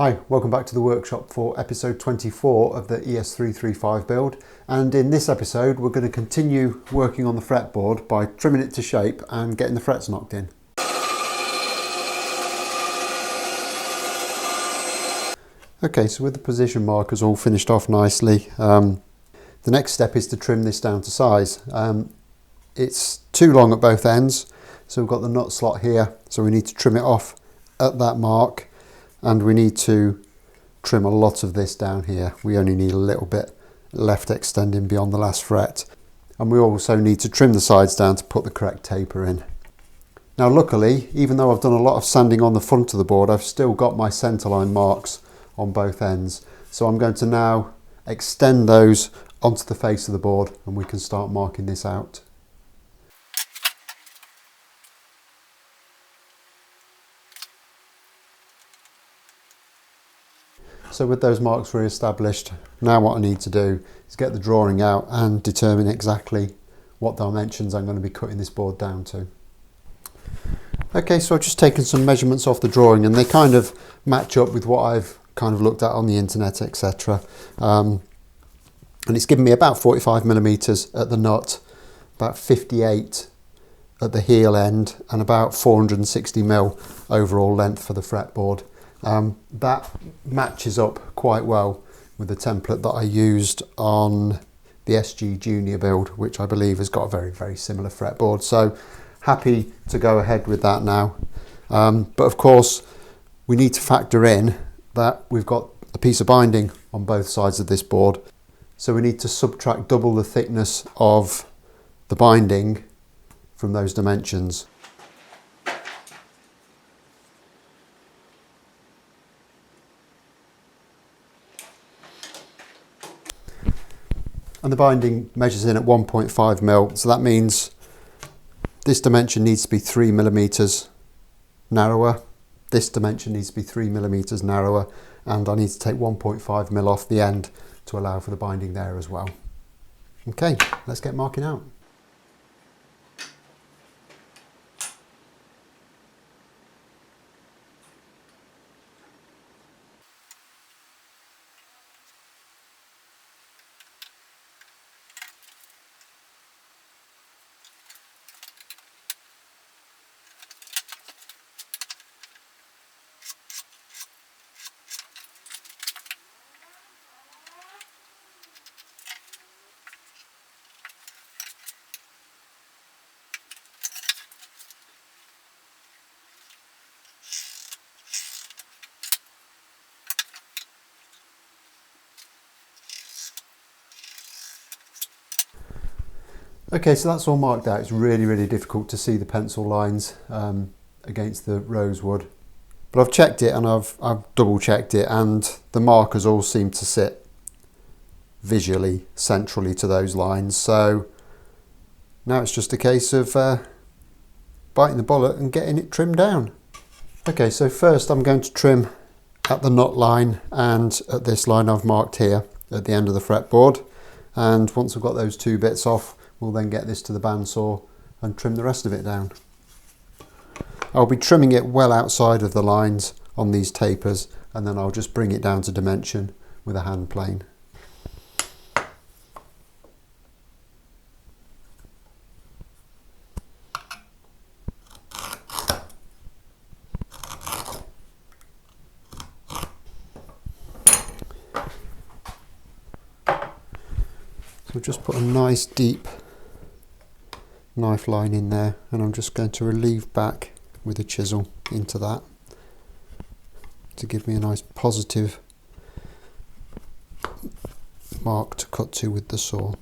Hi, welcome back to the workshop for episode 24 of the ES335 build, and in this episode we're going to continue working on the fretboard by trimming it to shape and getting the frets knocked in. Okay, so with the position markers all finished off nicely, the next step is to trim this down to size. It's too long at both ends, so we've got the nut slot here, so we need to trim it off at that mark. And we need to trim a lot of this down here. We only need a little bit left extending beyond the last fret. And we also need to trim the sides down to put the correct taper in. Now luckily, even though I've done a lot of sanding on the front of the board, I've still got my centerline marks on both ends. So I'm going to now extend those onto the face of the board and we can start marking this out. So with those marks re-established, now what I need to do is get the drawing out and determine exactly what dimensions I'm going to be cutting this board down to. Okay, so I've just taken some measurements off the drawing and they kind of match up with what I've kind of looked at on the internet, etc. And it's given me about 45mm at the nut, about 58 at the heel end and about 460mm overall length for the fretboard. That matches up quite well with the template that I used on the SG Junior build, which I believe has got a very similar fretboard. So happy to go ahead with that now. But of course we need to factor in that we've got a piece of binding on both sides of this board. So we need to subtract double the thickness of the binding from those dimensions. And the binding measures in at 1.5mm, so that means this dimension needs to be 3mm narrower, this dimension needs to be 3mm narrower, and I need to take 1.5mm off the end to allow for the binding there as well. Okay, let's get marking out. Okay, so that's all marked out. It's really difficult to see the pencil lines against the rosewood. But I've checked it and I've double checked it and the markers all seem to sit visually centrally to those lines. So now it's just a case of biting the bullet and getting it trimmed down. Okay, so first I'm going to trim at the nut line and at this line I've marked here at the end of the fretboard. And once I've got those two bits off, we'll then get this to the bandsaw and trim the rest of it down. I'll be trimming it well outside of the lines on these tapers and then I'll just bring it down to dimension with a hand plane. So just put a nice deep knife line in there and I'm just going to relieve back with a chisel into that to give me a nice positive mark to cut to with the saw.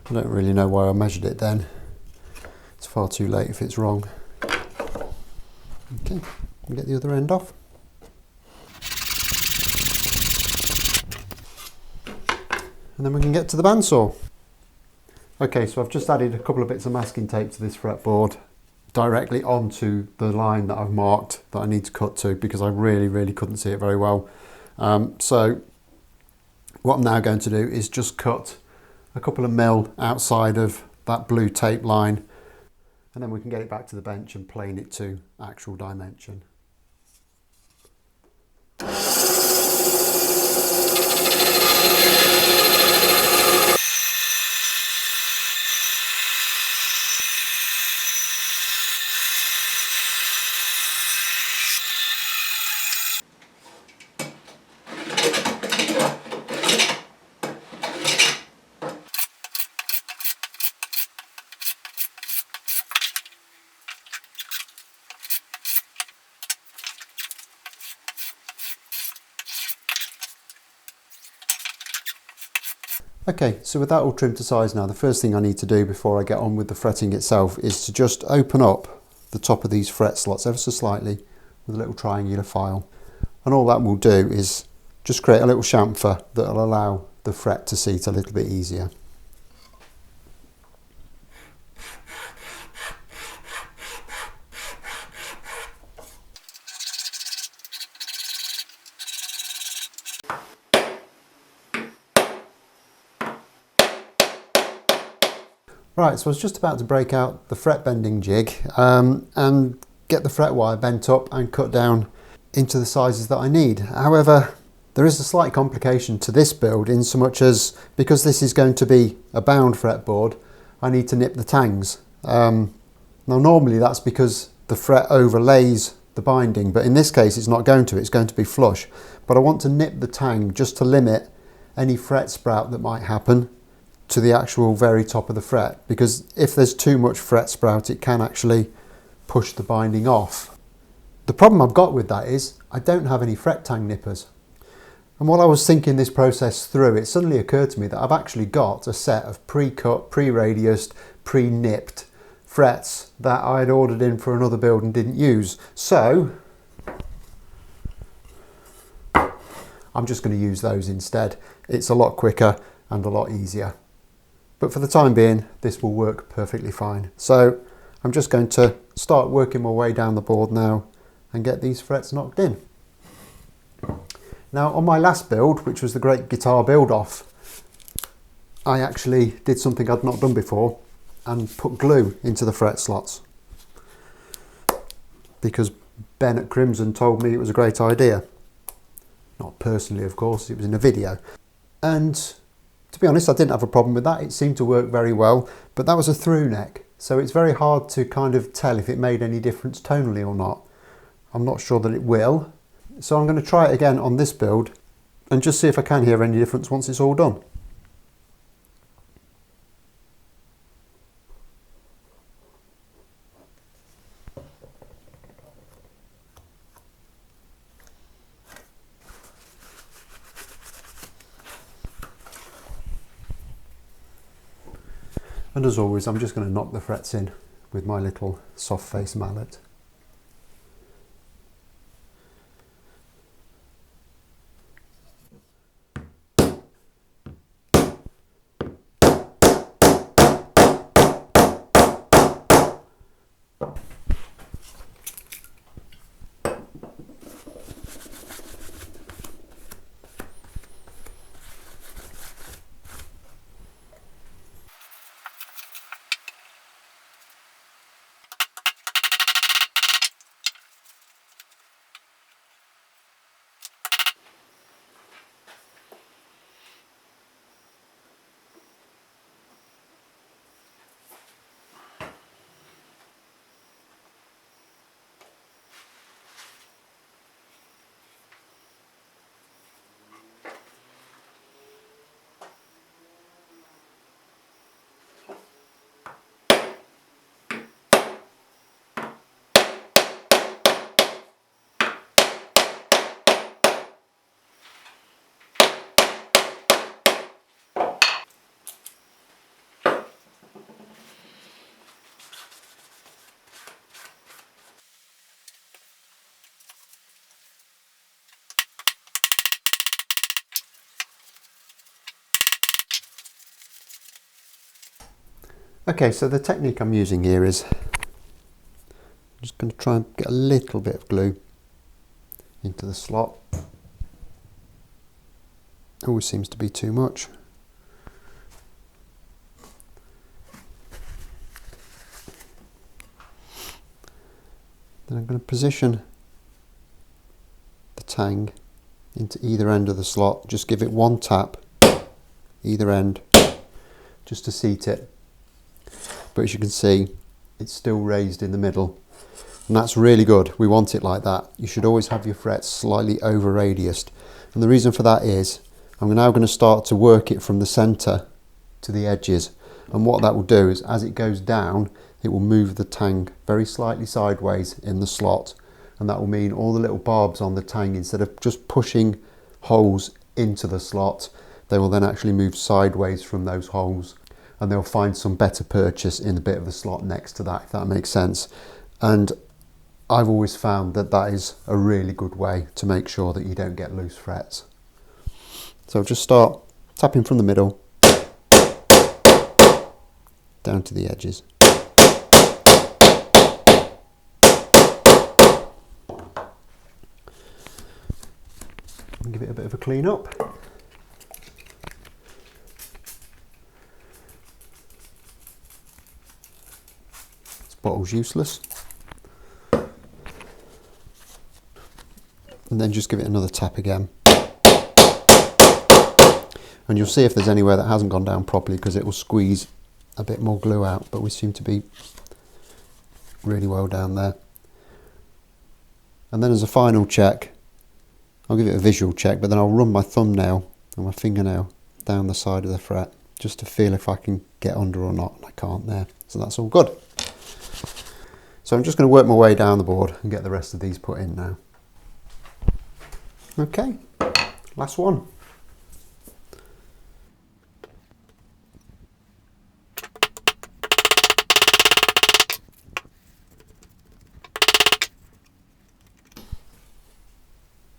I don't really know why I measured it then. It's far too late if it's wrong. Okay, we'll get the other end off. and then we can get to the bandsaw. Okay, so I've just added a couple of bits of masking tape to this fretboard directly onto the line that I've marked that I need to cut to, because I really couldn't see it very well. So what I'm now going to do is just cut a couple of mil outside of that blue tape line, and then we can get it back to the bench and plane it to actual dimension. Okay, so with that all trimmed to size now, the first thing I need to do before I get on with the fretting itself is to just open up the top of these fret slots ever so slightly with a little triangular file. And all that will do is just create a little chamfer that will allow the fret to seat a little bit easier. Right, so I was just about to break out the fret bending jig and get the fret wire bent up and cut down into the sizes that I need. However, there is a slight complication to this build in so much as, because this is going to be a bound fretboard, I need to nip the tangs. Now normally that's because the fret overlays the binding, but in this case it's not going to, it's going to be flush. But I want to nip the tang just to limit any fret sprout that might happen to the actual very top of the fret, because if there's too much fret sprout it can actually push the binding off. The problem I've got with that is I don't have any fret tang nippers. And while I was thinking this process through, it suddenly occurred to me that I've actually got a set of pre-cut, pre-radiused, pre-nipped frets that I had ordered in for another build and didn't use. So I'm just going to use those instead. It's a lot quicker and a lot easier. But for the time being, this will work perfectly fine. So I'm just going to start working my way down the board now and get these frets knocked in. Now on my last build, which was the Great Guitar Build Off, I actually did something I'd not done before and put glue into the fret slots, because Ben at Crimson told me it was a great idea. Not personally, of course, it was in a video. And to be honest, I didn't have a problem with that. It seemed to work very well, but that was a through neck. So it's very hard to kind of tell if it made any difference tonally or not. I'm not sure that it will. So I'm going to try it again on this build and just see if I can hear any difference once it's all done. And as always, I'm just going to knock the frets in with my little soft face mallet. Okay, so the technique I'm using here is I'm just going to try and get a little bit of glue into the slot. Always seems to be too much. Then I'm going to position the tang into either end of the slot. Just give it one tap, either end, just to seat it. But as you can see, it's still raised in the middle. And that's really good. We want it like that. You should always have your frets slightly over radiused. And the reason for that is I'm now going to start to work it from the centre to the edges. And what that will do is as it goes down, it will move the tang very slightly sideways in the slot. And that will mean all the little barbs on the tang, instead of just pushing holes into the slot, they will then actually move sideways from those holes. And they'll find some better purchase in the bit of the slot next to that, if that makes sense. And I've always found that that is a really good way to make sure that you don't get loose frets. So just start tapping from the middle down to the edges. And give it a bit of a clean up. This bottle's useless. And then just give it another tap again. And you'll see if there's anywhere that hasn't gone down properly, because it will squeeze a bit more glue out, but we seem to be really well down there. And then as a final check, I'll give it a visual check, but then I'll run my thumbnail and my fingernail down the side of the fret just to feel if I can get under or not, and I can't there. So that's all good. So I'm just going to work my way down the board and get the rest of these put in now. Okay, last one.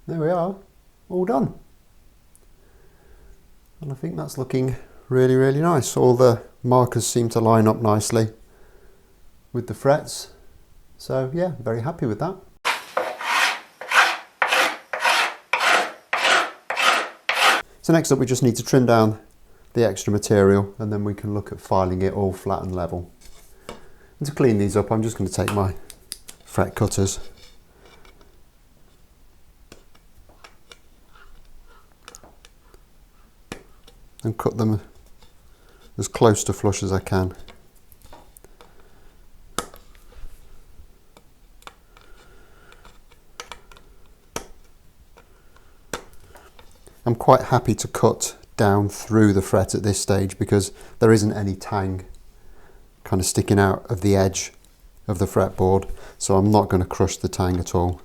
There we are, all done. And I think that's looking really, really nice. All the markers seem to line up nicely with the frets. So yeah, very happy with that. So next up, we just need to trim down the extra material, and then we can look at filing it all flat and level. And to clean these up, I'm just going to take my fret cutters and cut them as close to flush as I can. I'm quite happy to cut down through the fret at this stage, because there isn't any tang kind of sticking out of the edge of the fretboard, so I'm not going to crush the tang at all.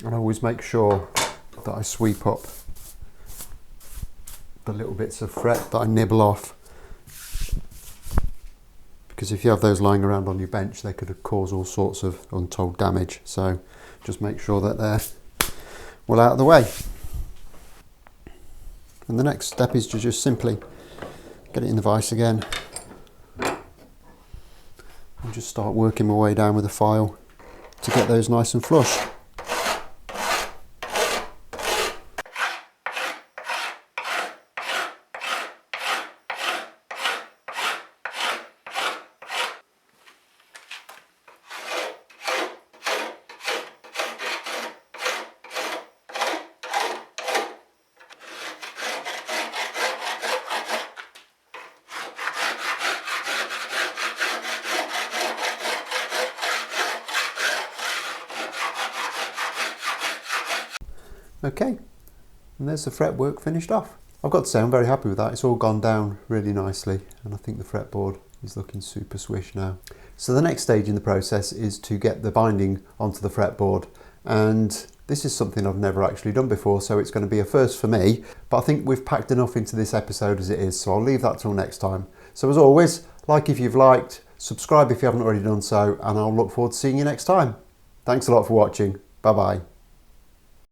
And I always make sure that I sweep up the little bits of fret that I nibble off, because if you have those lying around on your bench, they could cause all sorts of untold damage. So just make sure that they're well out of the way. And the next step is to just simply get it in the vise again and just start working my way down with the file to get those nice and flush. Okay, and there's the fretwork finished off. I've got to say I'm very happy with that. It's all gone down really nicely, and I think the fretboard is looking super swish now. So the next stage in the process is to get the binding onto the fretboard, and this is something I've never actually done before, so it's going to be a first for me, but I think we've packed enough into this episode as it is, so I'll leave that till next time. So as always, Like if you've liked, subscribe if you haven't already done so, and I'll look forward to seeing you next time. Thanks a lot for watching. Bye bye.